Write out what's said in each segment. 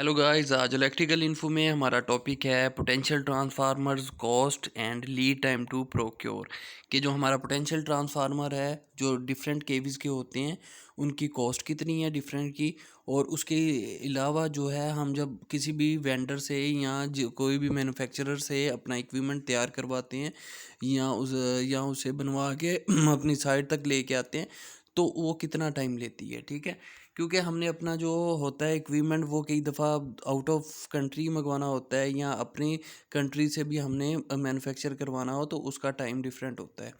Hello guys, आज electrical info में हमारा टॉपिक है potential transformers cost and lead time to procure. कि जो हमारा पोटेंशियल ट्रांसफार्मर है जो डिफरेंट केवीज के होते हैं उनकी कॉस्ट कितनी है डिफरेंट की। और उसके अलावा जो है हम जब किसी भी वेंडर से या कोई भी मैन्युफैक्चरर से अपना इक्विपमेंट तैयार करवाते हैं या उसे बनवा के अपनी साइट तक लेके आते हैं तो वो कितना टाइम लेती है। ठीक है, क्योंकि हमने अपना जो होता है इक्विपमेंट वो कई दफ़ा आउट ऑफ कंट्री मंगवाना होता है या अपनी कंट्री से भी हमने मैन्युफैक्चर करवाना हो तो उसका टाइम डिफरेंट होता है।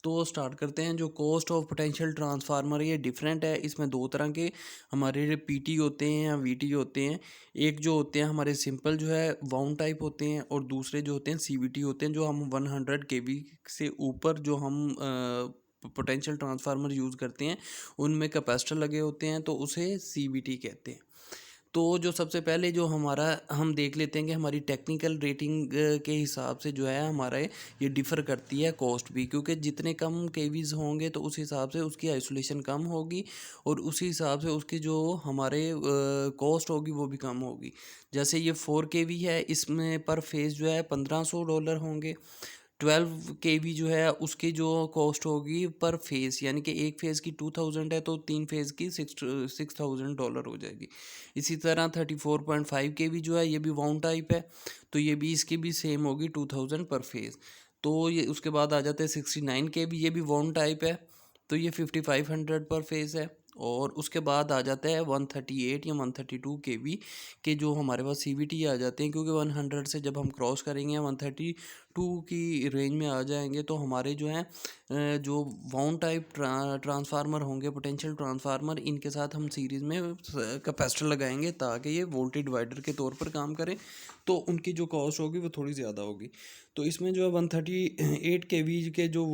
तो स्टार्ट करते हैं। जो कॉस्ट ऑफ पोटेंशियल ट्रांसफार्मर ये डिफरेंट है। इसमें दो तरह के हमारे पीटी होते हैं या वीटी होते हैं। एक जो होते हैं हमारे सिंपल जो है वाउंड टाइप होते हैं और दूसरे जो होते हैं सीवीटी होते हैं जो हम 100 केवी से ऊपर जो हम पोटेंशियल ट्रांसफार्मर यूज़ करते हैं उनमें कैपेसिटर लगे होते हैं तो उसे सीवीटी कहते हैं। तो जो सबसे पहले जो हमारा हम देख लेते हैं कि हमारी टेक्निकल रेटिंग के हिसाब से जो है हमारा ये डिफ़र करती है कॉस्ट भी, क्योंकि जितने कम केवीज होंगे तो उस हिसाब से उसकी आइसोलेशन कम होगी और उसी हिसाब से उसकी जो हमारे कॉस्ट होगी वो भी कम होगी। जैसे ये 4 केवी है, इसमें पर फेज़ जो है $1500 होंगे। 12 केवी जो है उसकी जो कॉस्ट होगी पर फेज़, यानी कि एक फ़ेज़ की 2000 है तो 3 फेज़ की $6000 हो जाएगी। इसी तरह 34.5 केवी जो है ये भी वाउंड टाइप है तो ये भी इसकी भी सेम होगी 2000 पर फेज़। तो ये उसके बाद आ जाते हैं 69 केवी, ये भी वाउंड टाइप है तो ये 5500 पर फेज़ है। और उसके बाद आ जाता है 138 या 132 केवी के जो हमारे पास सीवीटी आ जाते हैं, क्योंकि 100 से जब हम क्रॉस करेंगे 132 की रेंज में आ जाएंगे तो हमारे जो हैं जो वाउंड टाइप ट्रांसफार्मर होंगे पोटेंशियल ट्रांसफार्मर, इनके साथ हम सीरीज़ में कैपेसिटर लगाएंगे ताकि ये वोल्टेज डिवाइडर के तौर पर काम करें तो उनकी जो कॉस्ट होगी वो थोड़ी ज़्यादा होगी। तो इसमें जो है 138 केवी के जो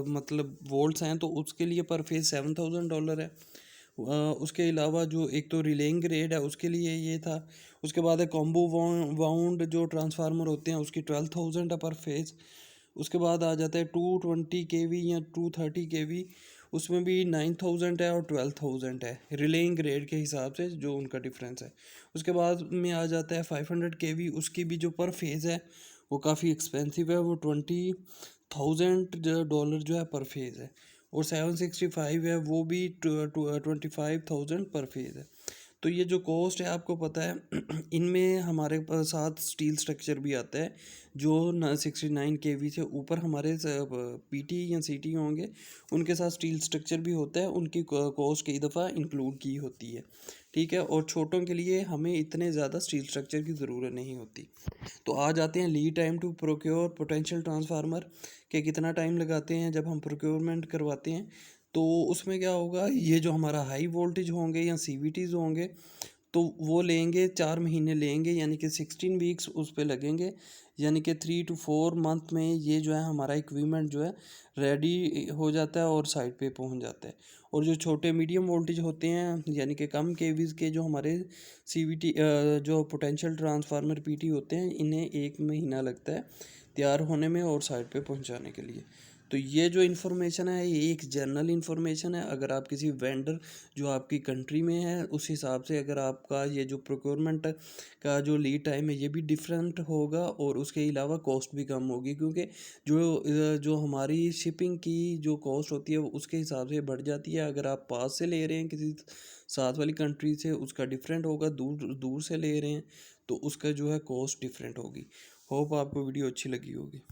मतलब वोल्ट्स हैं तो उसके लिए पर फेज़ $7000 है। उसके अलावा जो एक तो रिलेइंग ग्रेड है उसके लिए ये था। उसके बाद है कॉम्बो वाउंड जो ट्रांसफार्मर होते हैं उसकी 12000 है पर फेज़। उसके बाद आ जाता है 220 केवी या 230 केवी, उसमें भी 9000 है और 12000 है रिलेइंग ग्रेड के हिसाब से जो उनका डिफरेंस है। उसके बाद में आ जाता है 500 केवी, उसकी भी जो पर फेज़ है वो काफ़ी एक्सपेंसिव है, वो $20,000 जो है पर फेज़ है। और 765 है वो भी 25,000 पर फेज़ है। तो ये जो कॉस्ट है आपको पता है इनमें हमारे पास साथ स्टील स्ट्रक्चर भी आता है जो 69 केवी से ऊपर हमारे पीटी या सीटी होंगे उनके साथ स्टील स्ट्रक्चर भी होता है, उनकी कॉस्ट कई दफ़ा इंक्लूड की होती है। ठीक है, और छोटों के लिए हमें इतने ज़्यादा स्टील स्ट्रक्चर की ज़रूरत नहीं होती। तो आ जाते हैं lead time to procure potential transformer के कितना टाइम लगाते हैं जब हम प्रोक्योरमेंट करवाते हैं। तो उसमें क्या होगा, ये जो हमारा हाई वोल्टेज होंगे या सीवीटीज़ होंगे तो वो लेंगे 4 महीने लेंगे, यानी कि 16 वीक्स उस पर लगेंगे। यानी कि 3 to 4 मंथ में ये जो है हमारा इक्विपमेंट जो है रेडी हो जाता है और साइट पे पहुंच जाता है। और जो छोटे मीडियम वोल्टेज होते हैं यानी कि कम केवीज़ के जो हमारे सीवीटी जो पोटेंशियल ट्रांसफार्मर पीटी होते हैं इन्हें 1 महीना लगता है तैयार होने में और साइट पे पहुंचाने के लिए। तो ये जो इन्फॉर्मेशन है ये एक जनरल इन्फॉर्मेशन है। अगर आप किसी वेंडर जो आपकी कंट्री में है उस हिसाब से अगर आपका ये जो प्रोक्योरमेंट का जो लीड टाइम है ये भी डिफरेंट होगा और उसके अलावा कॉस्ट भी कम होगी, क्योंकि जो हमारी शिपिंग की जो कॉस्ट होती है वो उसके हिसाब से बढ़ जाती है। अगर आप पास से ले रहे हैं किसी साथ वाली कंट्री से उसका डिफरेंट होगा, दूर दूर से ले रहे हैं तो उसका जो है कॉस्ट डिफरेंट होगी। होप आपको वीडियो अच्छी लगी होगी।